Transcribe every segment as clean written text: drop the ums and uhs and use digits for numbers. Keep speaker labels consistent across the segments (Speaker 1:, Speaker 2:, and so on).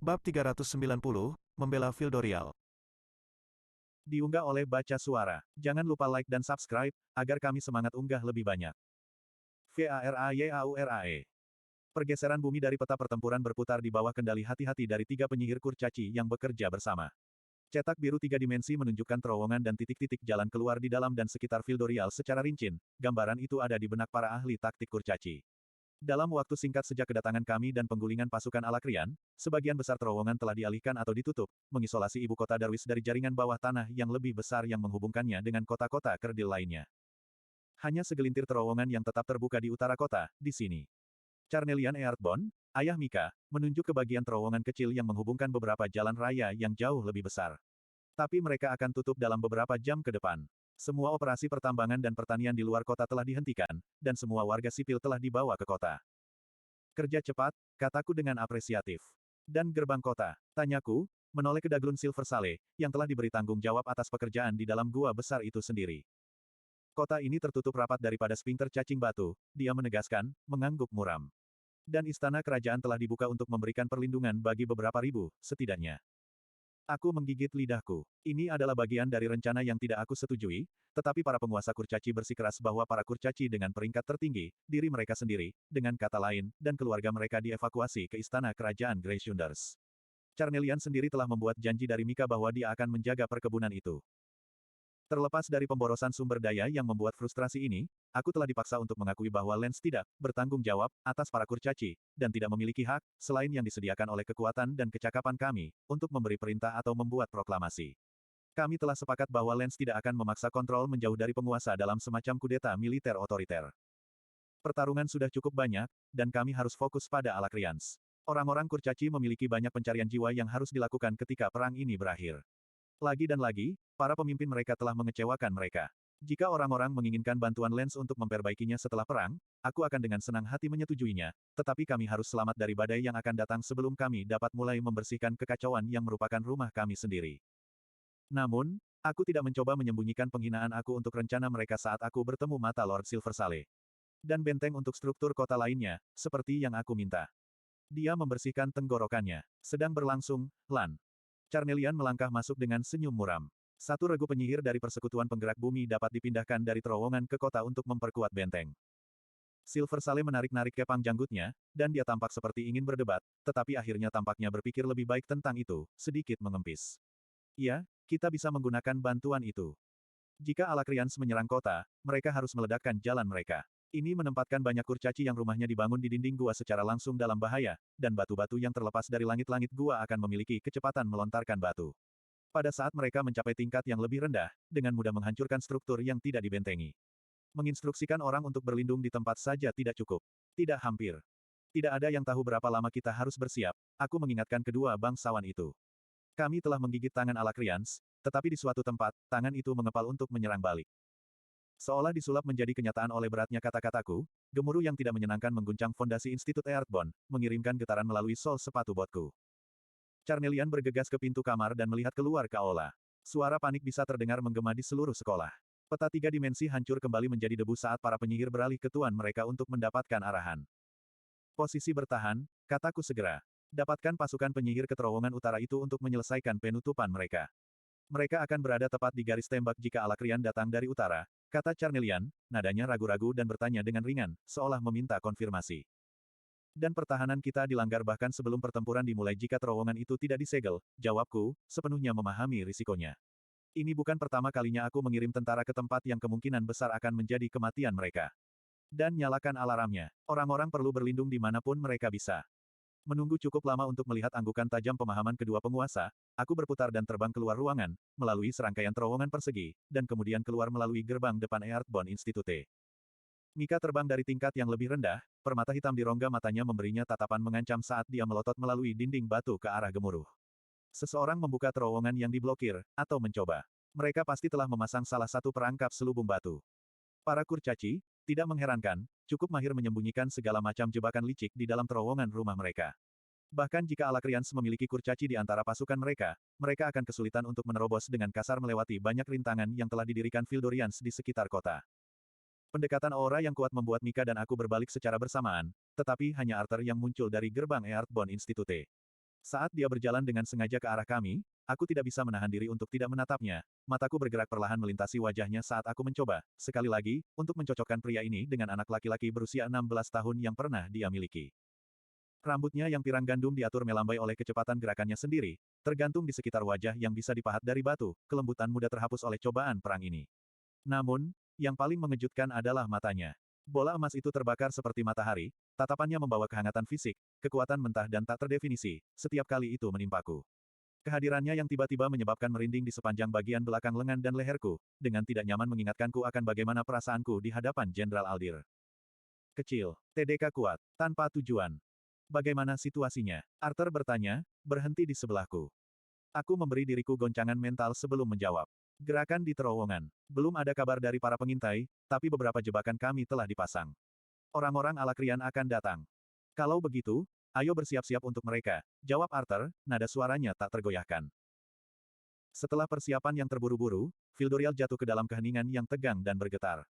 Speaker 1: Bab 390, Membela Fildorial.
Speaker 2: Diunggah oleh Baca Suara. Jangan lupa like dan subscribe, agar kami semangat unggah lebih banyak. VARAYAURAE. Pergeseran bumi dari peta pertempuran berputar di bawah kendali hati-hati dari 3 penyihir kurcaci yang bekerja bersama. Cetak biru 3 dimensi menunjukkan terowongan dan titik-titik jalan keluar di dalam dan sekitar Fildorial secara rinci. Gambaran itu ada di benak para ahli taktik kurcaci. Dalam waktu singkat sejak kedatangan kami dan penggulingan pasukan Alakrian, sebagian besar terowongan telah dialihkan atau ditutup, mengisolasi ibu kota Darwis dari jaringan bawah tanah yang lebih besar yang menghubungkannya dengan kota-kota kerdil lainnya. Hanya segelintir terowongan yang tetap terbuka di utara kota, di sini. Charnelian Earthbone, ayah Mika, menunjuk ke bagian terowongan kecil yang menghubungkan beberapa jalan raya yang jauh lebih besar. Tapi mereka akan tutup dalam beberapa jam ke depan. Semua operasi pertambangan dan pertanian di luar kota telah dihentikan, dan semua warga sipil telah dibawa ke kota. Kerja cepat, kataku dengan apresiatif. Dan gerbang kota, tanyaku, menoleh ke Daglun Silver Sale, yang telah diberi tanggung jawab atas pekerjaan di dalam gua besar itu sendiri. Kota ini tertutup rapat daripada sphinkter cacing batu, dia menegaskan, mengangguk muram. Dan istana kerajaan telah dibuka untuk memberikan perlindungan bagi beberapa ribu, setidaknya. Aku menggigit lidahku. Ini adalah bagian dari rencana yang tidak aku setujui, tetapi para penguasa kurcaci bersikeras bahwa para kurcaci dengan peringkat tertinggi, diri mereka sendiri, dengan kata lain, dan keluarga mereka dievakuasi ke istana kerajaan Greyshunders. Charnelian sendiri telah membuat janji dari Mika bahwa dia akan menjaga perkebunan itu. Terlepas dari pemborosan sumber daya yang membuat frustrasi ini, aku telah dipaksa untuk mengakui bahwa Lens tidak bertanggung jawab atas para kurcaci, dan tidak memiliki hak, selain yang disediakan oleh kekuatan dan kecakapan kami, untuk memberi perintah atau membuat proklamasi. Kami telah sepakat bahwa Lens tidak akan memaksa kontrol menjauh dari penguasa dalam semacam kudeta militer otoriter. Pertarungan sudah cukup banyak, dan kami harus fokus pada Alakrians. Orang-orang kurcaci memiliki banyak pencarian jiwa yang harus dilakukan ketika perang ini berakhir. Lagi dan lagi, para pemimpin mereka telah mengecewakan mereka. Jika orang-orang menginginkan bantuan Lens untuk memperbaikinya setelah perang, aku akan dengan senang hati menyetujuinya, tetapi kami harus selamat dari badai yang akan datang sebelum kami dapat mulai membersihkan kekacauan yang merupakan rumah kami sendiri. Namun, aku tidak mencoba menyembunyikan penghinaan aku untuk rencana mereka saat aku bertemu mata Lord Silversale. Dan benteng untuk struktur kota lainnya, seperti yang aku minta. Dia membersihkan tenggorokannya. Sedang berlangsung, Lan. Charnelian melangkah masuk dengan senyum muram. Satu regu penyihir dari persekutuan penggerak bumi dapat dipindahkan dari terowongan ke kota untuk memperkuat benteng. Silversale menarik-narik kepang janggutnya, dan dia tampak seperti ingin berdebat, tetapi akhirnya tampaknya berpikir lebih baik tentang itu, sedikit mengempis. Ya, kita bisa menggunakan bantuan itu. Jika Alakrians menyerang kota, mereka harus meledakkan jalan mereka. Ini menempatkan banyak kurcaci yang rumahnya dibangun di dinding gua secara langsung dalam bahaya, dan batu-batu yang terlepas dari langit-langit gua akan memiliki kecepatan melontarkan batu. Pada saat mereka mencapai tingkat yang lebih rendah, dengan mudah menghancurkan struktur yang tidak dibentengi. Menginstruksikan orang untuk berlindung di tempat saja tidak cukup. Tidak hampir. Tidak ada yang tahu berapa lama kita harus bersiap, aku mengingatkan kedua bangsawan itu. Kami telah menggigit tangan Alakrians, tetapi di suatu tempat, tangan itu mengepal untuk menyerang balik. Seolah disulap menjadi kenyataan oleh beratnya kata-kataku, gemuruh yang tidak menyenangkan mengguncang fondasi Institut Earthbone, mengirimkan getaran melalui sol sepatu botku. Charnelian bergegas ke pintu kamar dan melihat keluar ke aula. Suara panik bisa terdengar menggema di seluruh sekolah. Peta 3 dimensi hancur kembali menjadi debu saat para penyihir beralih ke tuan mereka untuk mendapatkan arahan. Posisi bertahan, kataku segera. Dapatkan pasukan penyihir ke terowongan utara itu untuk menyelesaikan penutupan mereka. Mereka akan berada tepat di garis tembak jika Alakrian datang dari utara, kata Charnelian, nadanya ragu-ragu dan bertanya dengan ringan, seolah meminta konfirmasi. Dan pertahanan kita dilanggar bahkan sebelum pertempuran dimulai jika terowongan itu tidak disegel, jawabku, sepenuhnya memahami risikonya. Ini bukan pertama kalinya aku mengirim tentara ke tempat yang kemungkinan besar akan menjadi kematian mereka. Dan nyalakan alarmnya, orang-orang perlu berlindung dimanapun mereka bisa. Menunggu cukup lama untuk melihat anggukan tajam pemahaman kedua penguasa, aku berputar dan terbang keluar ruangan, melalui serangkaian terowongan persegi, dan kemudian keluar melalui gerbang depan Earthbone Institute. Mika terbang dari tingkat yang lebih rendah, permata hitam di rongga matanya memberinya tatapan mengancam saat dia melotot melalui dinding batu ke arah gemuruh. Seseorang membuka terowongan yang diblokir, atau mencoba. Mereka pasti telah memasang salah satu perangkap selubung batu. Para kurcaci, tidak mengherankan, cukup mahir menyembunyikan segala macam jebakan licik di dalam terowongan rumah mereka. Bahkan jika Alakrians memiliki kurcaci di antara pasukan mereka, mereka akan kesulitan untuk menerobos dengan kasar melewati banyak rintangan yang telah didirikan Fildorians di sekitar kota. Pendekatan aura yang kuat membuat Mika dan aku berbalik secara bersamaan, tetapi hanya Arthur yang muncul dari gerbang Earthbone Institute. Saat dia berjalan dengan sengaja ke arah kami, aku tidak bisa menahan diri untuk tidak menatapnya. Mataku bergerak perlahan melintasi wajahnya saat aku mencoba, sekali lagi, untuk mencocokkan pria ini dengan anak laki-laki berusia 16 tahun yang pernah dia miliki. Rambutnya yang pirang gandum diatur melambai oleh kecepatan gerakannya sendiri, tergantung di sekitar wajah yang bisa dipahat dari batu, kelembutan mudah terhapus oleh cobaan perang ini. Namun, yang paling mengejutkan adalah matanya. Bola emas itu terbakar seperti matahari, tatapannya membawa kehangatan fisik, kekuatan mentah dan tak terdefinisi, setiap kali itu menimpaku. Kehadirannya yang tiba-tiba menyebabkan merinding di sepanjang bagian belakang lengan dan leherku, dengan tidak nyaman mengingatkanku akan bagaimana perasaanku di hadapan Jenderal Aldir. Kecil, TDK kuat, tanpa tujuan. Bagaimana situasinya? Arthur bertanya, berhenti di sebelahku. Aku memberi diriku goncangan mental sebelum menjawab. Gerakan di terowongan. Belum ada kabar dari para pengintai, tapi beberapa jebakan kami telah dipasang. Orang-orang Alakrian akan datang. Kalau begitu, ayo bersiap-siap untuk mereka, jawab Arthur, nada suaranya tak tergoyahkan. Setelah persiapan yang terburu-buru, Fildorial jatuh ke dalam keheningan yang tegang dan bergetar.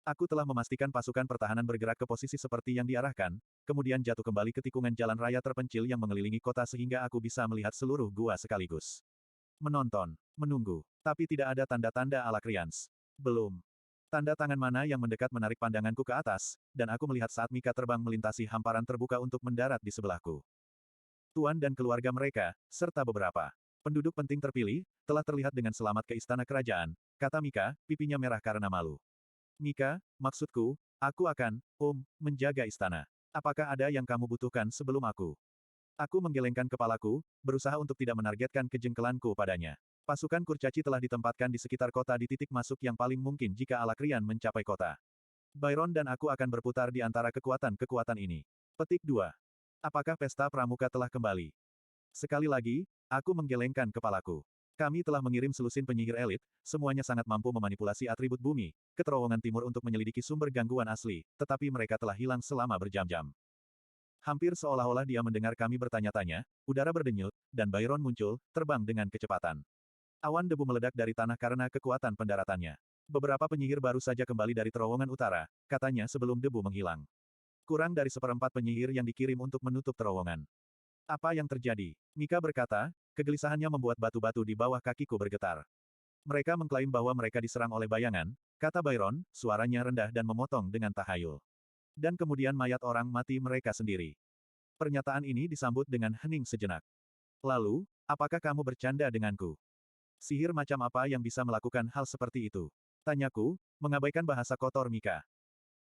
Speaker 2: Aku telah memastikan pasukan pertahanan bergerak ke posisi seperti yang diarahkan, kemudian jatuh kembali ke tikungan jalan raya terpencil yang mengelilingi kota sehingga aku bisa melihat seluruh gua sekaligus. Menonton, menunggu, tapi tidak ada tanda-tanda Alakrians. Belum. Tanda tangan mana yang mendekat menarik pandanganku ke atas, dan aku melihat saat Mika terbang melintasi hamparan terbuka untuk mendarat di sebelahku. Tuan dan keluarga mereka, serta beberapa penduduk penting terpilih, telah terlihat dengan selamat ke istana kerajaan, kata Mika, pipinya merah karena malu. Mika, maksudku, aku akan, menjaga istana. Apakah ada yang kamu butuhkan sebelum aku? Aku menggelengkan kepalaku, berusaha untuk tidak menargetkan kejengkelanku padanya. Pasukan kurcaci telah ditempatkan di sekitar kota di titik masuk yang paling mungkin jika Alakrian mencapai kota. Byron dan aku akan berputar di antara kekuatan-kekuatan ini. Petik 2. Apakah pesta pramuka telah kembali? Sekali lagi, aku menggelengkan kepalaku. Kami telah mengirim selusin penyihir elit, semuanya sangat mampu memanipulasi atribut bumi, ke terowongan timur untuk menyelidiki sumber gangguan asli, tetapi mereka telah hilang selama berjam-jam. Hampir seolah-olah dia mendengar kami bertanya-tanya, udara berdenyut, dan Byron muncul, terbang dengan kecepatan. Awan debu meledak dari tanah karena kekuatan pendaratannya. Beberapa penyihir baru saja kembali dari terowongan utara, katanya sebelum debu menghilang. Kurang dari seperempat penyihir yang dikirim untuk menutup terowongan. Apa yang terjadi? Mika berkata, kegelisahannya membuat batu-batu di bawah kakiku bergetar. Mereka mengklaim bahwa mereka diserang oleh bayangan, kata Byron, suaranya rendah dan memotong dengan tahayul. Dan kemudian mayat orang mati mereka sendiri. Pernyataan ini disambut dengan hening sejenak. Lalu, apakah kamu bercanda denganku? Sihir macam apa yang bisa melakukan hal seperti itu? Tanyaku, mengabaikan bahasa kotor Mika.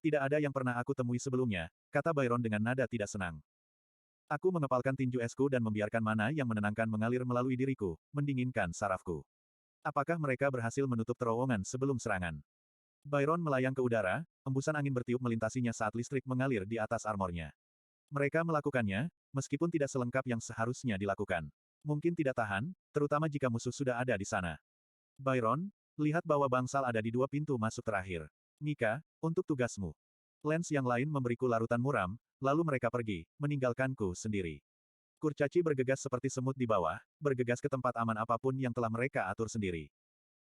Speaker 2: Tidak ada yang pernah aku temui sebelumnya, kata Byron dengan nada tidak senang. Aku mengepalkan tinju esku dan membiarkan mana yang menenangkan mengalir melalui diriku, mendinginkan sarafku. Apakah mereka berhasil menutup terowongan sebelum serangan? Byron melayang ke udara, embusan angin bertiup melintasinya saat listrik mengalir di atas armornya. Mereka melakukannya, meskipun tidak selengkap yang seharusnya dilakukan. Mungkin tidak tahan, terutama jika musuh sudah ada di sana. Byron, lihat bahwa bangsal ada di dua pintu masuk terakhir. Mika, untuk tugasmu. Lens yang lain memberiku larutan muram, lalu mereka pergi, meninggalkanku sendiri. Kurcaci bergegas seperti semut di bawah, bergegas ke tempat aman apapun yang telah mereka atur sendiri.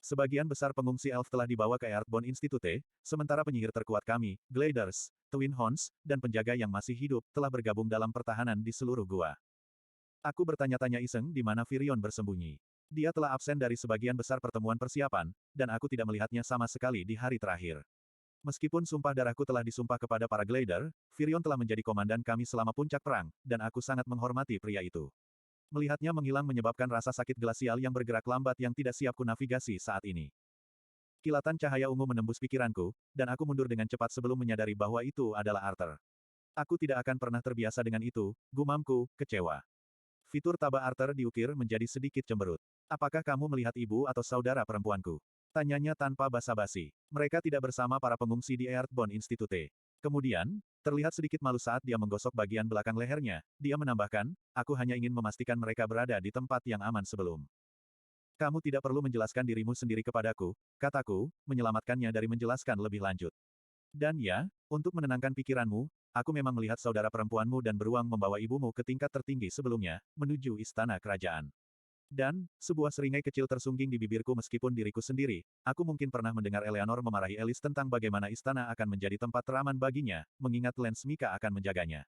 Speaker 2: Sebagian besar pengungsi elf telah dibawa ke Earthbound Institute, sementara penyihir terkuat kami, Gliders, Twin Horns, dan penjaga yang masih hidup, telah bergabung dalam pertahanan di seluruh gua. Aku bertanya-tanya iseng di mana Virion bersembunyi. Dia telah absen dari sebagian besar pertemuan persiapan, dan aku tidak melihatnya sama sekali di hari terakhir. Meskipun sumpah darahku telah disumpah kepada para Glider, Virion telah menjadi komandan kami selama puncak perang, dan aku sangat menghormati pria itu. Melihatnya menghilang menyebabkan rasa sakit glasial yang bergerak lambat yang tidak siap ku navigasi saat ini. Kilatan cahaya ungu menembus pikiranku, dan aku mundur dengan cepat sebelum menyadari bahwa itu adalah Arthur. Aku tidak akan pernah terbiasa dengan itu, gumamku, kecewa. Fitur tabah Arthur diukir menjadi sedikit cemberut. Apakah kamu melihat ibu atau saudara perempuanku? Tanyanya tanpa basa-basi. Mereka tidak bersama para pengungsi di Earthbound Institute. Kemudian, terlihat sedikit malu saat dia menggosok bagian belakang lehernya. Dia menambahkan, aku hanya ingin memastikan mereka berada di tempat yang aman sebelum. Kamu tidak perlu menjelaskan dirimu sendiri kepadaku, kataku, menyelamatkannya dari menjelaskan lebih lanjut. Dan ya, untuk menenangkan pikiranmu, aku memang melihat saudara perempuanmu dan beruang membawa ibumu ke tingkat tertinggi sebelumnya, menuju istana kerajaan. Dan, sebuah seringai kecil tersungging di bibirku meskipun diriku sendiri, aku mungkin pernah mendengar Eleanor memarahi Alice tentang bagaimana istana akan menjadi tempat teraman baginya, mengingat Lance Mika akan menjaganya.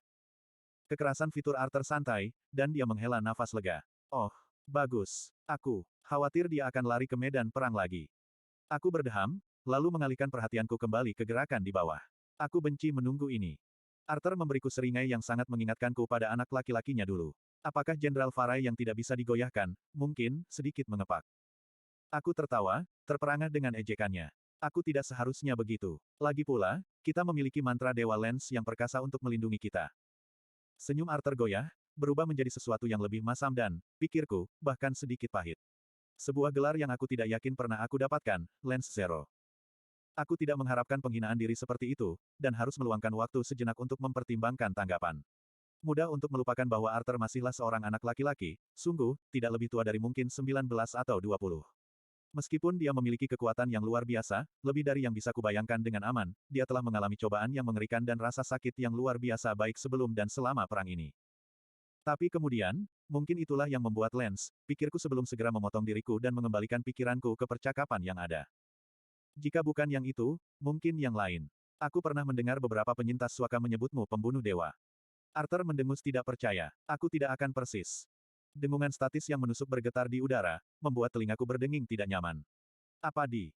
Speaker 2: Kekerasan fitur Arthur santai, dan dia menghela nafas lega. Oh, bagus. Aku khawatir dia akan lari ke medan perang lagi. Aku berdeham, lalu mengalihkan perhatianku kembali ke gerakan di bawah. Aku benci menunggu ini. Arthur memberiku seringai yang sangat mengingatkanku pada anak laki-lakinya dulu. Apakah Jenderal Farai yang tidak bisa digoyahkan, mungkin, sedikit mengepak. Aku tertawa, terperangah dengan ejekannya. Aku tidak seharusnya begitu. Lagi pula, kita memiliki mantra Dewa Lens yang perkasa untuk melindungi kita. Senyum Arthur goyah, berubah menjadi sesuatu yang lebih masam dan, pikirku, bahkan sedikit pahit. Sebuah gelar yang aku tidak yakin pernah aku dapatkan, Lens Zero. Aku tidak mengharapkan penghinaan diri seperti itu, dan harus meluangkan waktu sejenak untuk mempertimbangkan tanggapan. Mudah untuk melupakan bahwa Arthur masihlah seorang anak laki-laki, sungguh, tidak lebih tua dari mungkin 19 atau 20. Meskipun dia memiliki kekuatan yang luar biasa, lebih dari yang bisa kubayangkan dengan aman, dia telah mengalami cobaan yang mengerikan dan rasa sakit yang luar biasa baik sebelum dan selama perang ini. Tapi kemudian, mungkin itulah yang membuat Lens, pikirku sebelum segera memotong diriku dan mengembalikan pikiranku ke percakapan yang ada. Jika bukan yang itu, mungkin yang lain. Aku pernah mendengar beberapa penyintas suaka menyebutmu pembunuh dewa. Arthur mendengus tidak percaya. Aku tidak akan persis. Dengungan statis yang menusuk bergetar di udara, membuat telingaku berdenging tidak nyaman. Apa di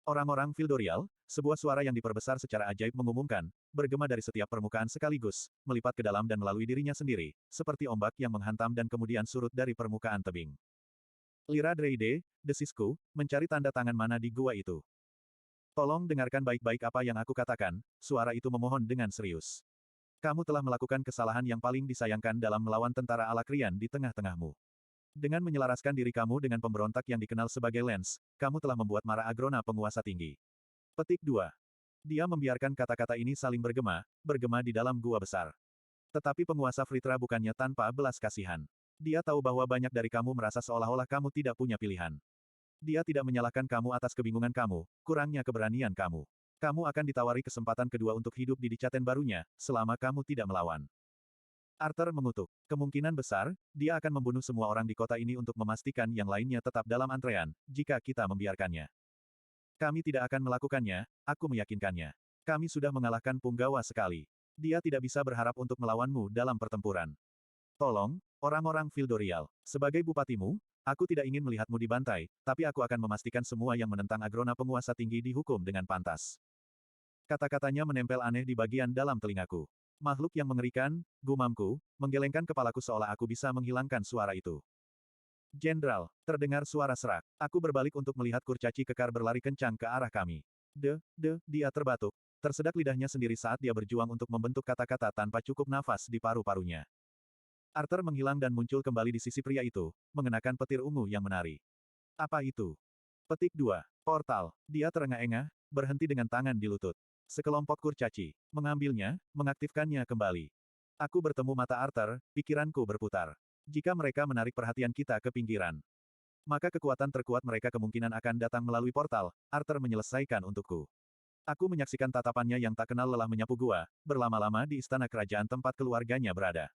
Speaker 2: orang-orang Fildorial, sebuah suara yang diperbesar secara ajaib mengumumkan, bergema dari setiap permukaan sekaligus, melipat ke dalam dan melalui dirinya sendiri, seperti ombak yang menghantam dan kemudian surut dari permukaan tebing. Lira Dreide, desisku, mencari tanda tangan mana di gua itu. Tolong dengarkan baik-baik apa yang aku katakan, suara itu memohon dengan serius. Kamu telah melakukan kesalahan yang paling disayangkan dalam melawan tentara Alakrian di tengah-tengahmu. Dengan menyelaraskan diri kamu dengan pemberontak yang dikenal sebagai Lens, kamu telah membuat Mara Agrona penguasa tinggi. Petik 2. Dia membiarkan kata-kata ini saling bergema di dalam gua besar. Tetapi penguasa Fritra bukannya tanpa belas kasihan. Dia tahu bahwa banyak dari kamu merasa seolah-olah kamu tidak punya pilihan. Dia tidak menyalahkan kamu atas kebingungan kamu, kurangnya keberanian kamu. Kamu akan ditawari kesempatan kedua untuk hidup di Dicaten barunya, selama kamu tidak melawan. Arthur mengutuk. Kemungkinan besar, dia akan membunuh semua orang di kota ini untuk memastikan yang lainnya tetap dalam antrean, jika kita membiarkannya. Kami tidak akan melakukannya, aku meyakinkannya. Kami sudah mengalahkan Punggawa sekali. Dia tidak bisa berharap untuk melawanmu dalam pertempuran. Tolong, orang-orang Fildorial, sebagai bupatimu, aku tidak ingin melihatmu dibantai, tapi aku akan memastikan semua yang menentang Agrona penguasa tinggi dihukum dengan pantas. Kata-katanya menempel aneh di bagian dalam telingaku. Makhluk yang mengerikan, gumamku, menggelengkan kepalaku seolah aku bisa menghilangkan suara itu. Jenderal, terdengar suara serak. Aku berbalik untuk melihat kurcaci kekar berlari kencang ke arah kami. Dia terbatuk. Tersedak lidahnya sendiri saat dia berjuang untuk membentuk kata-kata tanpa cukup nafas di paru-parunya. Arthur menghilang dan muncul kembali di sisi pria itu, mengenakan petir ungu yang menari. Apa itu? Petik 2. Portal. Dia terengah-engah, berhenti dengan tangan di lutut. Sekelompok kurcaci. Mengambilnya, mengaktifkannya kembali. Aku bertemu mata Arthur, pikiranku berputar. Jika mereka menarik perhatian kita ke pinggiran, maka kekuatan terkuat mereka kemungkinan akan datang melalui portal, Arthur menyelesaikan untukku. Aku menyaksikan tatapannya yang tak kenal lelah menyapu gua, berlama-lama di istana kerajaan tempat keluarganya berada.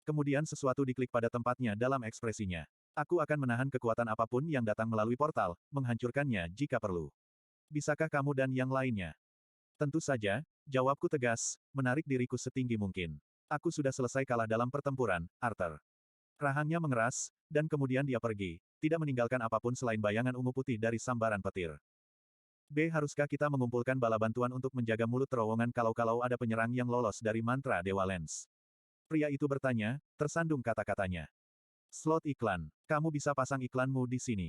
Speaker 2: Kemudian sesuatu diklik pada tempatnya dalam ekspresinya. Aku akan menahan kekuatan apapun yang datang melalui portal, menghancurkannya jika perlu. Bisakah kamu dan yang lainnya? Tentu saja, jawabku tegas, menarik diriku setinggi mungkin. Aku sudah selesai kalah dalam pertempuran, Arthur. Rahangnya mengeras, dan kemudian dia pergi, tidak meninggalkan apapun selain bayangan ungu putih dari sambaran petir. Haruskah kita mengumpulkan bala bantuan untuk menjaga mulut terowongan kalau ada penyerang yang lolos dari mantra Dewa Lens? Pria itu bertanya, tersandung kata-katanya. Slot iklan. Kamu bisa pasang iklanmu di sini.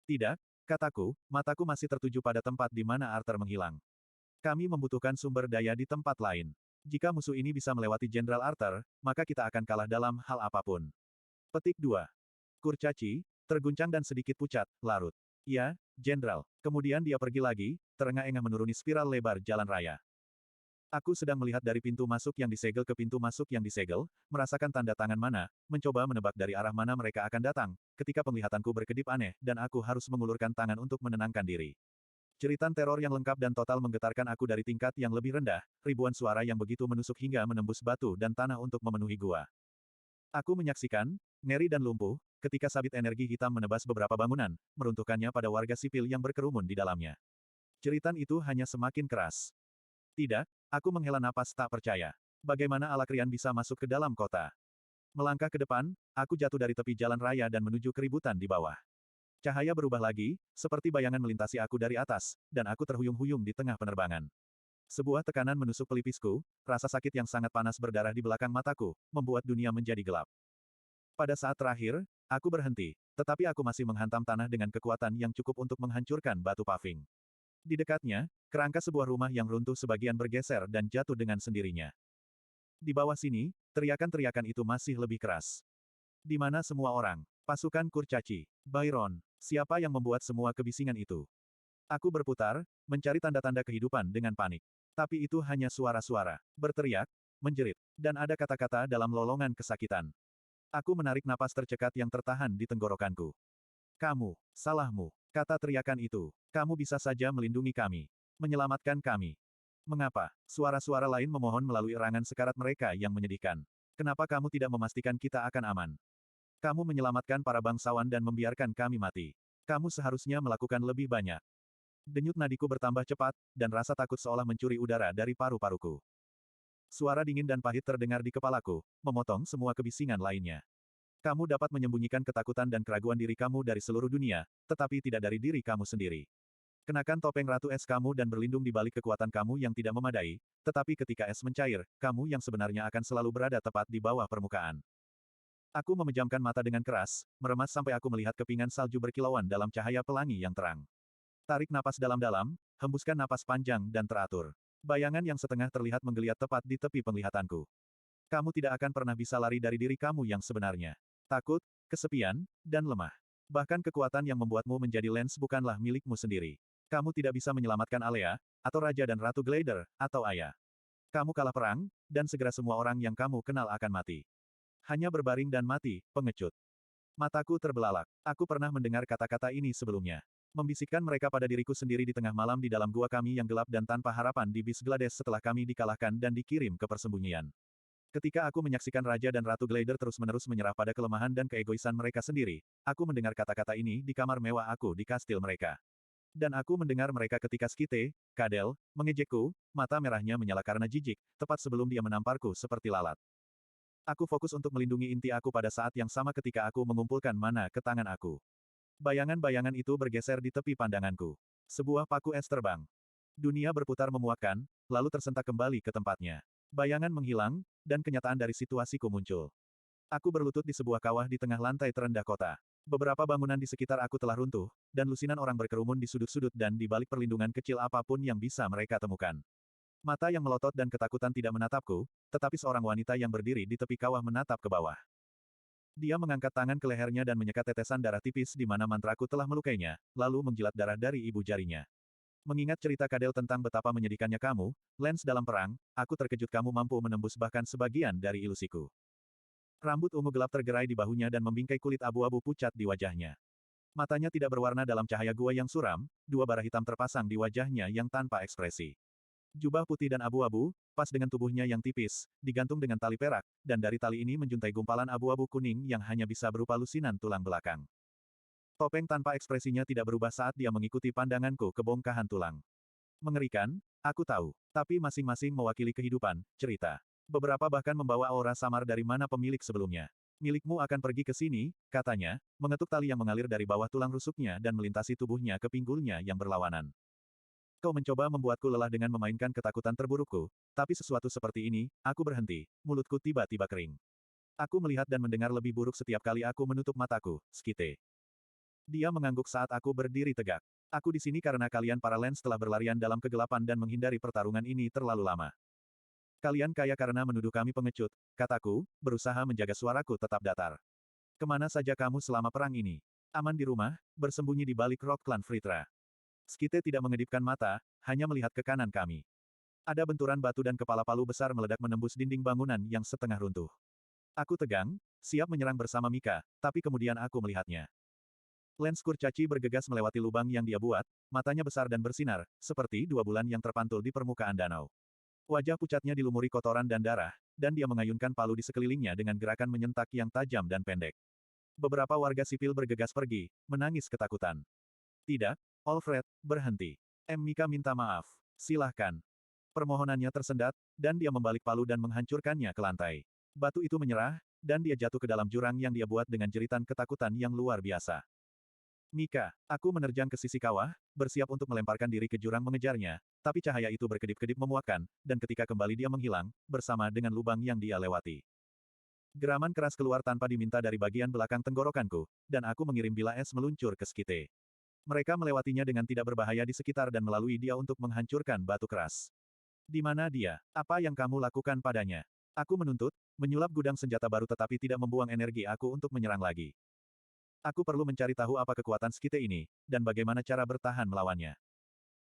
Speaker 2: Tidak, kataku, mataku masih tertuju pada tempat di mana Arthur menghilang. Kami membutuhkan sumber daya di tempat lain. Jika musuh ini bisa melewati Jenderal Arthur, maka kita akan kalah dalam hal apapun. Petik 2. Kurcaci, terguncang dan sedikit pucat, larut. Ya, Jenderal. Kemudian dia pergi lagi, terengah-engah menuruni spiral lebar jalan raya. Aku sedang melihat dari pintu masuk yang disegel ke pintu masuk yang disegel, merasakan tanda tangan mana, mencoba menebak dari arah mana mereka akan datang, ketika penglihatanku berkedip aneh, dan aku harus mengulurkan tangan untuk menenangkan diri. Jeritan teror yang lengkap dan total menggetarkan aku dari tingkat yang lebih rendah, ribuan suara yang begitu menusuk hingga menembus batu dan tanah untuk memenuhi gua. Aku menyaksikan, ngeri dan lumpuh, ketika sabit energi hitam menebas beberapa bangunan, meruntuhkannya pada warga sipil yang berkerumun di dalamnya. Jeritan itu hanya semakin keras. Tidak, aku menghela napas tak percaya. Bagaimana Alakrian bisa masuk ke dalam kota? Melangkah ke depan, aku jatuh dari tepi jalan raya dan menuju keributan di bawah. Cahaya berubah lagi, seperti bayangan melintasi aku dari atas, dan aku terhuyung-huyung di tengah penerbangan. Sebuah tekanan menusuk pelipisku, rasa sakit yang sangat panas berdarah di belakang mataku, membuat dunia menjadi gelap. Pada saat terakhir, aku berhenti, tetapi aku masih menghantam tanah dengan kekuatan yang cukup untuk menghancurkan batu paving. Di dekatnya, kerangka sebuah rumah yang runtuh sebagian bergeser dan jatuh dengan sendirinya. Di bawah sini, teriakan-teriakan itu masih lebih keras. Di mana semua orang? Pasukan kurcaci. Byron. Siapa yang membuat semua kebisingan itu? Aku berputar, mencari tanda-tanda kehidupan dengan panik. Tapi itu hanya suara-suara. Berteriak, menjerit, dan ada kata-kata dalam lolongan kesakitan. Aku menarik napas tercekat yang tertahan di tenggorokanku. Kamu, salahmu, kata teriakan itu. Kamu bisa saja melindungi kami. Menyelamatkan kami. Mengapa? Suara-suara lain memohon melalui erangan sekarat mereka yang menyedihkan. Kenapa kamu tidak memastikan kita akan aman? Kamu menyelamatkan para bangsawan dan membiarkan kami mati. Kamu seharusnya melakukan lebih banyak. Denyut nadiku bertambah cepat, dan rasa takut seolah mencuri udara dari paru-paruku. Suara dingin dan pahit terdengar di kepalaku, memotong semua kebisingan lainnya. Kamu dapat menyembunyikan ketakutan dan keraguan diri kamu dari seluruh dunia, tetapi tidak dari diri kamu sendiri. Kenakan topeng Ratu Es kamu dan berlindung di balik kekuatan kamu yang tidak memadai, tetapi ketika es mencair, kamu yang sebenarnya akan selalu berada tepat di bawah permukaan. Aku memejamkan mata dengan keras, meremas sampai aku melihat kepingan salju berkilauan dalam cahaya pelangi yang terang. Tarik napas dalam-dalam, hembuskan napas panjang dan teratur. Bayangan yang setengah terlihat menggeliat tepat di tepi penglihatanku. Kamu tidak akan pernah bisa lari dari diri kamu yang sebenarnya. Takut, kesepian, dan lemah. Bahkan kekuatan yang membuatmu menjadi Lance bukanlah milikmu sendiri. Kamu tidak bisa menyelamatkan Alea, atau Raja dan Ratu Glider, atau Ayah. Kamu kalah perang, dan segera semua orang yang kamu kenal akan mati. Hanya berbaring dan mati, pengecut. Mataku terbelalak. Aku pernah mendengar kata-kata ini sebelumnya. Membisikkan mereka pada diriku sendiri di tengah malam di dalam gua kami yang gelap dan tanpa harapan di bis Glades setelah kami dikalahkan dan dikirim ke persembunyian. Ketika aku menyaksikan Raja dan Ratu Glider terus-menerus menyerah pada kelemahan dan keegoisan mereka sendiri, aku mendengar kata-kata ini di kamar mewah aku di kastil mereka. Dan aku mendengar mereka ketika Skite, Kadel, mengejekku, mata merahnya menyala karena jijik, tepat sebelum dia menamparku seperti lalat. Aku fokus untuk melindungi inti aku pada saat yang sama ketika aku mengumpulkan mana ke tangan aku. Bayangan-bayangan itu bergeser di tepi pandanganku. Sebuah paku es terbang. Dunia berputar memuakkan, lalu tersentak kembali ke tempatnya. Bayangan menghilang, dan kenyataan dari situasiku muncul. Aku berlutut di sebuah kawah di tengah lantai terendah kota. Beberapa bangunan di sekitar aku telah runtuh, dan lusinan orang berkerumun di sudut-sudut dan di balik perlindungan kecil apapun yang bisa mereka temukan. Mata yang melotot dan ketakutan tidak menatapku, tetapi seorang wanita yang berdiri di tepi kawah menatap ke bawah. Dia mengangkat tangan ke lehernya dan menyekat tetesan darah tipis di mana mantraku telah melukainya, lalu menjilat darah dari ibu jarinya. Mengingat cerita Kadel tentang betapa menyedihkannya kamu, Lance dalam perang, aku terkejut kamu mampu menembus bahkan sebagian dari ilusiku. Rambut ungu gelap tergerai di bahunya dan membingkai kulit abu-abu pucat di wajahnya. Matanya tidak berwarna dalam cahaya gua yang suram, dua bara hitam terpasang di wajahnya yang tanpa ekspresi. Jubah putih dan abu-abu, pas dengan tubuhnya yang tipis, digantung dengan tali perak, dan dari tali ini menjuntai gumpalan abu-abu kuning yang hanya bisa berupa lusinan tulang belakang. Topeng tanpa ekspresinya tidak berubah saat dia mengikuti pandanganku ke bongkahan tulang. Mengerikan, aku tahu, tapi masing-masing mewakili kehidupan, cerita. Beberapa bahkan membawa aura samar dari mana pemilik sebelumnya. Milikmu akan pergi ke sini, katanya, mengetuk tali yang mengalir dari bawah tulang rusuknya dan melintasi tubuhnya ke pinggulnya yang berlawanan. Kau mencoba membuatku lelah dengan memainkan ketakutan terburukku, tapi sesuatu seperti ini, aku berhenti, mulutku tiba-tiba kering. Aku melihat dan mendengar lebih buruk setiap kali aku menutup mataku, Skite. Dia mengangguk saat aku berdiri tegak. Aku di sini karena kalian para Lance telah berlarian dalam kegelapan dan menghindari pertarungan ini terlalu lama. Kalian kaya karena menuduh kami pengecut, kataku, berusaha menjaga suaraku tetap datar. Kemana saja kamu selama perang ini? Aman di rumah, bersembunyi di balik rok klan Fritra. Skite tidak mengedipkan mata, hanya melihat ke kanan kami. Ada benturan batu dan kepala palu besar meledak menembus dinding bangunan yang setengah runtuh. Aku tegang, siap menyerang bersama Mika, tapi kemudian aku melihatnya. Lance kurcaci bergegas melewati lubang yang dia buat, matanya besar dan bersinar, seperti dua bulan yang terpantul di permukaan danau. Wajah pucatnya dilumuri kotoran dan darah, dan dia mengayunkan palu di sekelilingnya dengan gerakan menyentak yang tajam dan pendek. Beberapa warga sipil bergegas pergi, menangis ketakutan. Tidak, Alfred, berhenti. Mika minta maaf. Silahkan. Permohonannya tersendat, dan dia membalik palu dan menghancurkannya ke lantai. Batu itu menyerah, dan dia jatuh ke dalam jurang yang dia buat dengan jeritan ketakutan yang luar biasa. Mika, aku menerjang ke sisi kawah, bersiap untuk melemparkan diri ke jurang mengejarnya, tapi cahaya itu berkedip-kedip memuakkan, dan ketika kembali dia menghilang, bersama dengan lubang yang dia lewati. Geraman keras keluar tanpa diminta dari bagian belakang tenggorokanku, dan aku mengirim bila es meluncur ke Skite. Mereka melewatinya dengan tidak berbahaya di sekitar dan melalui dia untuk menghancurkan batu keras. Di mana dia? Apa yang kamu lakukan padanya? Aku menuntut, menyulap gudang senjata baru tetapi tidak membuang energi aku untuk menyerang lagi. Aku perlu mencari tahu apa kekuatan Skite ini, dan bagaimana cara bertahan melawannya.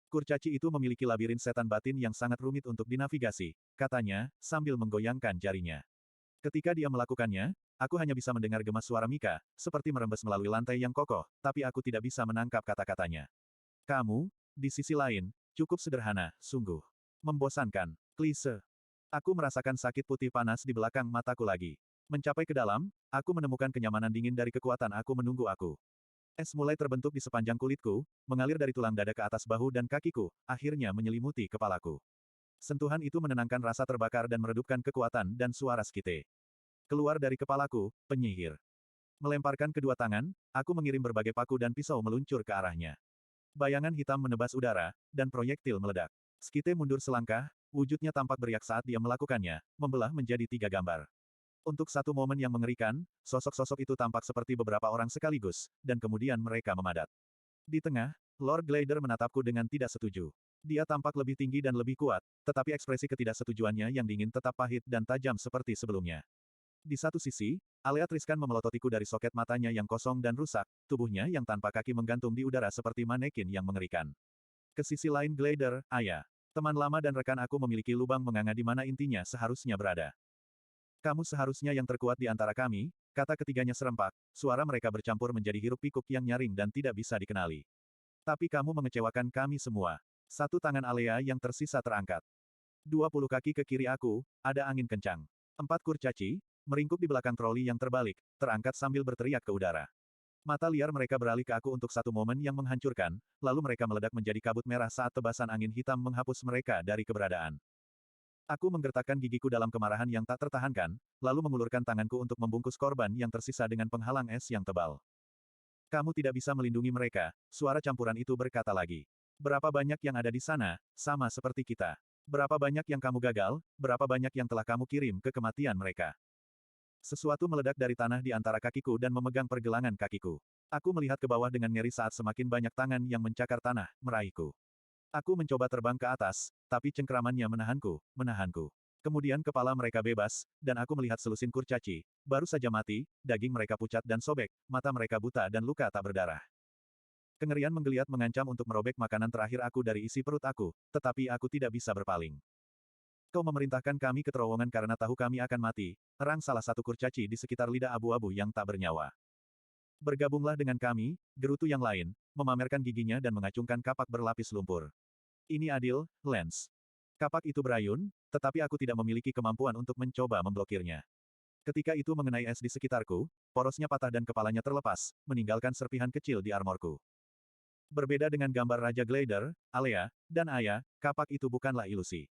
Speaker 2: Kurcaci itu memiliki labirin setan batin yang sangat rumit untuk dinavigasi, katanya, sambil menggoyangkan jarinya. Ketika dia melakukannya, aku hanya bisa mendengar gemas suara Mika, seperti merembes melalui lantai yang kokoh, tapi aku tidak bisa menangkap kata-katanya. Kamu, di sisi lain, cukup sederhana, sungguh. Membosankan. Klise. Aku merasakan sakit putih panas di belakang mataku lagi. Mencapai ke dalam, aku menemukan kenyamanan dingin dari kekuatan aku menunggu aku. Es mulai terbentuk di sepanjang kulitku, mengalir dari tulang dada ke atas bahu dan kakiku, akhirnya menyelimuti kepalaku. Sentuhan itu menenangkan rasa terbakar dan meredupkan kekuatan dan suara Skite. Keluar dari kepalaku, penyihir. Melemparkan kedua tangan, aku mengirim berbagai paku dan pisau meluncur ke arahnya. Bayangan hitam menebas udara, dan proyektil meledak. Skite mundur selangkah, wujudnya tampak beriak saat dia melakukannya, membelah menjadi 3 gambar. Untuk satu momen yang mengerikan, sosok-sosok itu tampak seperti beberapa orang sekaligus, dan kemudian mereka memadat. Di tengah, Lord Glider menatapku dengan tidak setuju. Dia tampak lebih tinggi dan lebih kuat, tetapi ekspresi ketidaksetujuannya yang dingin tetap pahit dan tajam seperti sebelumnya. Di satu sisi, Alea Triskan memelototiku dari soket matanya yang kosong dan rusak, tubuhnya yang tanpa kaki menggantung di udara seperti manekin yang mengerikan. Ke sisi lain Glider, Aya. Teman lama dan rekan aku memiliki lubang menganga di mana intinya seharusnya berada. Kamu seharusnya yang terkuat di antara kami, kata ketiganya serempak, suara mereka bercampur menjadi hiruk-pikuk yang nyaring dan tidak bisa dikenali. Tapi kamu mengecewakan kami semua. Satu tangan Alea yang tersisa terangkat. 20 kaki ke kiri aku, ada angin kencang. 4 kurcaci, meringkuk di belakang troli yang terbalik, terangkat sambil berteriak ke udara. Mata liar mereka beralih ke aku untuk satu momen yang menghancurkan, lalu mereka meledak menjadi kabut merah saat tebasan angin hitam menghapus mereka dari keberadaan. Aku menggertakkan gigiku dalam kemarahan yang tak tertahankan, lalu mengulurkan tanganku untuk membungkus korban yang tersisa dengan penghalang es yang tebal. Kamu tidak bisa melindungi mereka, suara campuran itu berkata lagi. Berapa banyak yang ada di sana, sama seperti kita. Berapa banyak yang kamu gagal, berapa banyak yang telah kamu kirim ke kematian mereka. Sesuatu meledak dari tanah di antara kakiku dan memegang pergelangan kakiku. Aku melihat ke bawah dengan ngeri saat semakin banyak tangan yang mencakar tanah, meraihku. Aku mencoba terbang ke atas, tapi cengkeramannya menahanku. Kemudian kepala mereka bebas, dan aku melihat selusin kurcaci, baru saja mati, daging mereka pucat dan sobek, mata mereka buta dan luka tak berdarah. Kengerian menggeliat mengancam untuk merobek makanan terakhir aku dari isi perut aku, tetapi aku tidak bisa berpaling. Kau memerintahkan kami ke terowongan karena tahu kami akan mati, erang salah satu kurcaci di sekitar lidah abu-abu yang tak bernyawa. Bergabunglah dengan kami, gerutu yang lain, memamerkan giginya dan mengacungkan kapak berlapis lumpur. Ini adil, Lance. Kapak itu berayun, tetapi aku tidak memiliki kemampuan untuk mencoba memblokirnya. Ketika itu mengenai es di sekitarku, porosnya patah dan kepalanya terlepas, meninggalkan serpihan kecil di armorku. Berbeda dengan gambar Raja Glider, Alea, dan Aya, kapak itu bukanlah ilusi.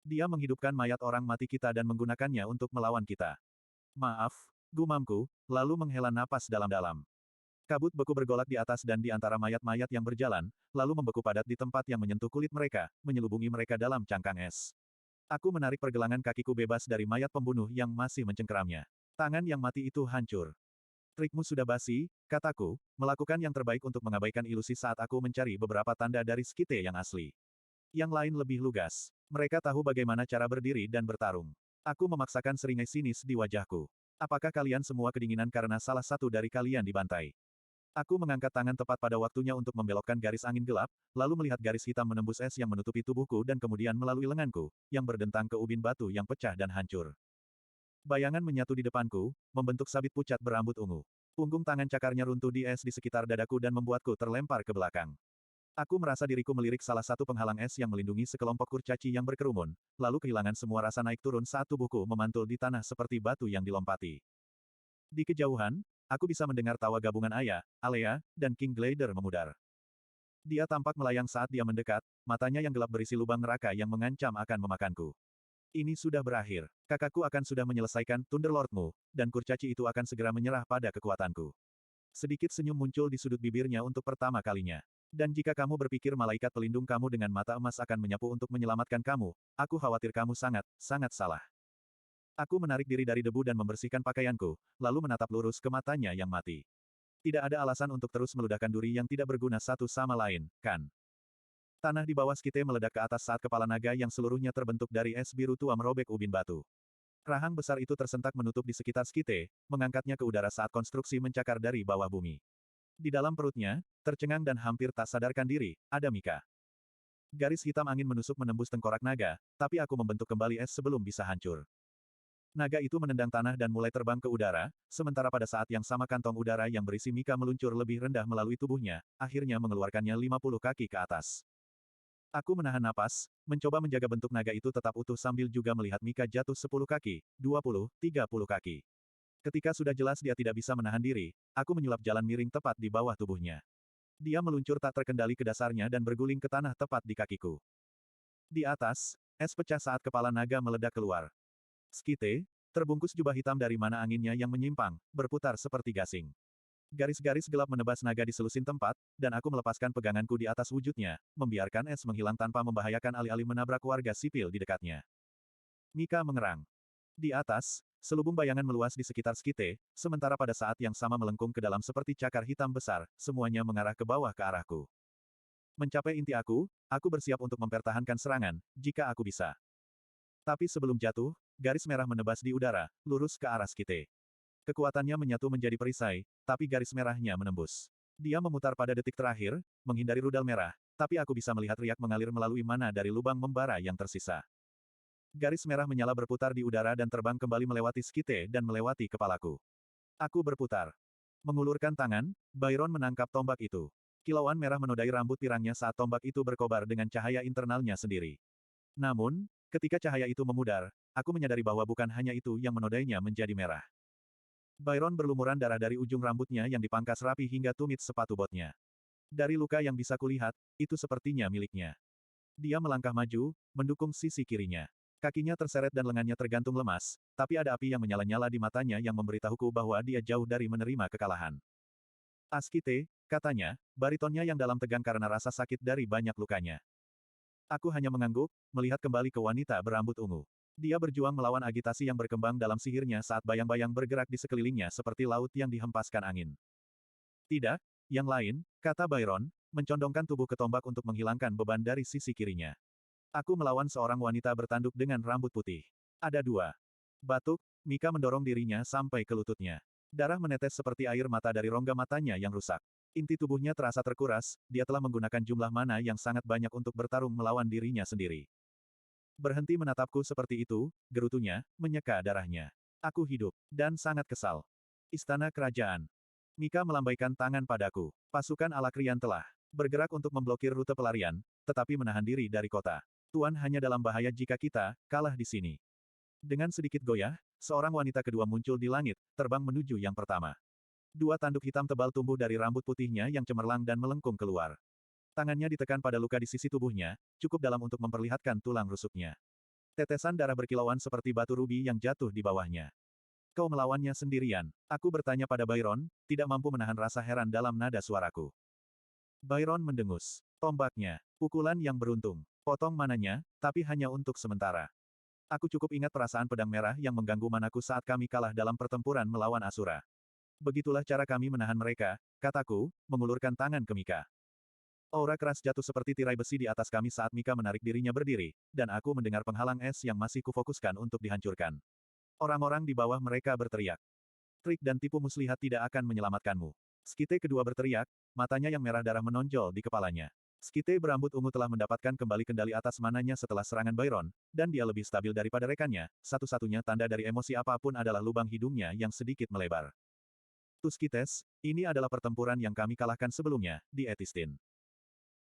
Speaker 2: Dia menghidupkan mayat orang mati kita dan menggunakannya untuk melawan kita. Maaf, gumamku, lalu menghela napas dalam-dalam. Kabut beku bergolak di atas dan di antara mayat-mayat yang berjalan, lalu membeku padat di tempat yang menyentuh kulit mereka, menyelubungi mereka dalam cangkang es. Aku menarik pergelangan kakiku bebas dari mayat pembunuh yang masih mencengkeramnya. Tangan yang mati itu hancur. Trikmu sudah basi, kataku, melakukan yang terbaik untuk mengabaikan ilusi saat aku mencari beberapa tanda dari Skite yang asli. Yang lain lebih lugas. Mereka tahu bagaimana cara berdiri dan bertarung. Aku memaksakan seringai sinis di wajahku. Apakah kalian semua kedinginan karena salah satu dari kalian dibantai? Aku mengangkat tangan tepat pada waktunya untuk membelokkan garis angin gelap, lalu melihat garis hitam menembus es yang menutupi tubuhku dan kemudian melalui lenganku, yang berdentang ke ubin batu yang pecah dan hancur. Bayangan menyatu di depanku, membentuk sabit pucat berambut ungu. Punggung tangan cakarnya runtuh di es di sekitar dadaku dan membuatku terlempar ke belakang. Aku merasa diriku melirik salah satu penghalang es yang melindungi sekelompok kurcaci yang berkerumun, lalu kehilangan semua rasa naik turun saat tubuhku memantul di tanah seperti batu yang dilompati. Di kejauhan, aku bisa mendengar tawa gabungan Aya, Alea, dan King Glider memudar. Dia tampak melayang saat dia mendekat, matanya yang gelap berisi lubang neraka yang mengancam akan memakanku. Ini sudah berakhir. Kakakku akan sudah menyelesaikan Thunderlordmu, dan kurcaci itu akan segera menyerah pada kekuatanku. Sedikit senyum muncul di sudut bibirnya untuk pertama kalinya. Dan jika kamu berpikir malaikat pelindung kamu dengan mata emas akan menyapu untuk menyelamatkan kamu, aku khawatir kamu sangat, sangat salah. Aku menarik diri dari debu dan membersihkan pakaianku, lalu menatap lurus ke matanya yang mati. Tidak ada alasan untuk terus meludahkan duri yang tidak berguna satu sama lain, kan? Tanah di bawah Skite meledak ke atas saat kepala naga yang seluruhnya terbentuk dari es biru tua merobek ubin batu. Rahang besar itu tersentak menutup di sekitar Skite, mengangkatnya ke udara saat konstruksi mencakar dari bawah bumi. Di dalam perutnya, tercengang dan hampir tak sadarkan diri, ada Mika. Garis hitam angin menusuk menembus tengkorak naga, tapi aku membentuk kembali es sebelum bisa hancur. Naga itu menendang tanah dan mulai terbang ke udara, sementara pada saat yang sama kantong udara yang berisi Mika meluncur lebih rendah melalui tubuhnya, akhirnya mengeluarkannya 50 kaki ke atas. Aku menahan napas, mencoba menjaga bentuk naga itu tetap utuh sambil juga melihat Mika jatuh 10 kaki, 20, 30 kaki. Ketika sudah jelas dia tidak bisa menahan diri, aku menyulap jalan miring tepat di bawah tubuhnya. Dia meluncur tak terkendali ke dasarnya dan berguling ke tanah tepat di kakiku. Di atas, es pecah saat kepala naga meledak keluar. Skite, terbungkus jubah hitam dari mana anginnya yang menyimpang, berputar seperti gasing. Garis-garis gelap menebas naga di selusin tempat, dan aku melepaskan peganganku di atas wujudnya, membiarkan es menghilang tanpa membahayakan alih-alih menabrak warga sipil di dekatnya. Mika mengerang. Di atas, selubung bayangan meluas di sekitar Skite, sementara pada saat yang sama melengkung ke dalam seperti cakar hitam besar, semuanya mengarah ke bawah ke arahku. Mencapai inti aku bersiap untuk mempertahankan serangan, jika aku bisa. Tapi sebelum jatuh, garis merah menebas di udara, lurus ke arah Skite. Kekuatannya menyatu menjadi perisai, tapi garis merahnya menembus. Dia memutar pada detik terakhir, menghindari rudal merah, tapi aku bisa melihat riak mengalir melalui mana dari lubang membara yang tersisa. Garis merah menyala berputar di udara dan terbang kembali melewati Skite dan melewati kepalaku. Aku berputar. Mengulurkan tangan, Byron menangkap tombak itu. Kilauan merah menodai rambut pirangnya saat tombak itu berkobar dengan cahaya internalnya sendiri. Namun, ketika cahaya itu memudar, aku menyadari bahwa bukan hanya itu yang menodainya menjadi merah. Byron berlumuran darah dari ujung rambutnya yang dipangkas rapi hingga tumit sepatu botnya. Dari luka yang bisa kulihat, itu sepertinya miliknya. Dia melangkah maju, mendukung sisi kirinya. Kakinya terseret dan lengannya tergantung lemas, tapi ada api yang menyala-nyala di matanya yang memberitahuku bahwa dia jauh dari menerima kekalahan. Askite, katanya, baritonnya yang dalam tegang karena rasa sakit dari banyak lukanya. Aku hanya mengangguk, melihat kembali ke wanita berambut ungu. Dia berjuang melawan agitasi yang berkembang dalam sihirnya saat bayang-bayang bergerak di sekelilingnya seperti laut yang dihempaskan angin. Tidak, yang lain, kata Byron, mencondongkan tubuh ke tombak untuk menghilangkan beban dari sisi kirinya. Aku melawan seorang wanita bertanduk dengan rambut putih. Ada dua. Batuk, Mika mendorong dirinya sampai ke lututnya. Darah menetes seperti air mata dari rongga matanya yang rusak. Inti tubuhnya terasa terkuras, dia telah menggunakan jumlah mana yang sangat banyak untuk bertarung melawan dirinya sendiri. Berhenti menatapku seperti itu, gerutunya, menyeka darahnya. Aku hidup, dan sangat kesal. Istana Kerajaan. Mika melambaikan tangan padaku. Pasukan Alakrian telah bergerak untuk memblokir rute pelarian, tetapi menahan diri dari kota. Tuan hanya dalam bahaya jika kita kalah di sini. Dengan sedikit goyah, seorang wanita kedua muncul di langit, terbang menuju yang pertama. Dua tanduk hitam tebal tumbuh dari rambut putihnya yang cemerlang dan melengkung keluar. Tangannya ditekan pada luka di sisi tubuhnya, cukup dalam untuk memperlihatkan tulang rusuknya. Tetesan darah berkilauan seperti batu rubi yang jatuh di bawahnya. Kau melawannya sendirian. Aku bertanya pada Byron, tidak mampu menahan rasa heran dalam nada suaraku. Byron mendengus. Tombaknya. Pukulan yang beruntung. Potong mananya, tapi hanya untuk sementara. Aku cukup ingat perasaan pedang merah yang mengganggu manaku saat kami kalah dalam pertempuran melawan Asura. Begitulah cara kami menahan mereka, kataku, mengulurkan tangan ke Mika. Aura keras jatuh seperti tirai besi di atas kami saat Mika menarik dirinya berdiri, dan aku mendengar penghalang es yang masih kufokuskan untuk dihancurkan. Orang-orang di bawah mereka berteriak. Trik dan tipu muslihat tidak akan menyelamatkanmu. Skite kedua berteriak, matanya yang merah darah menonjol di kepalanya. Skite berambut ungu telah mendapatkan kembali kendali atas mananya setelah serangan Byron, dan dia lebih stabil daripada rekannya, satu-satunya tanda dari emosi apapun adalah lubang hidungnya yang sedikit melebar. Tuskites, ini adalah pertempuran yang kami kalahkan sebelumnya, di Etistin.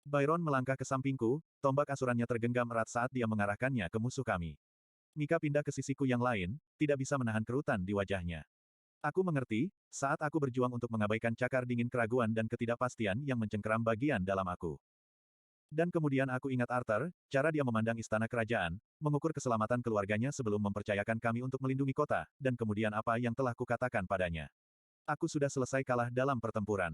Speaker 2: Byron melangkah ke sampingku, tombak asurannya tergenggam erat saat dia mengarahkannya ke musuh kami. Mika pindah ke sisiku yang lain, tidak bisa menahan kerutan di wajahnya. Aku mengerti, saat aku berjuang untuk mengabaikan cakar dingin keraguan dan ketidakpastian yang mencengkeram bagian dalam aku. Dan kemudian aku ingat Arthur, cara dia memandang istana kerajaan, mengukur keselamatan keluarganya sebelum mempercayakan kami untuk melindungi kota, dan kemudian apa yang telah kukatakan padanya. Aku sudah selesai kalah dalam pertempuran.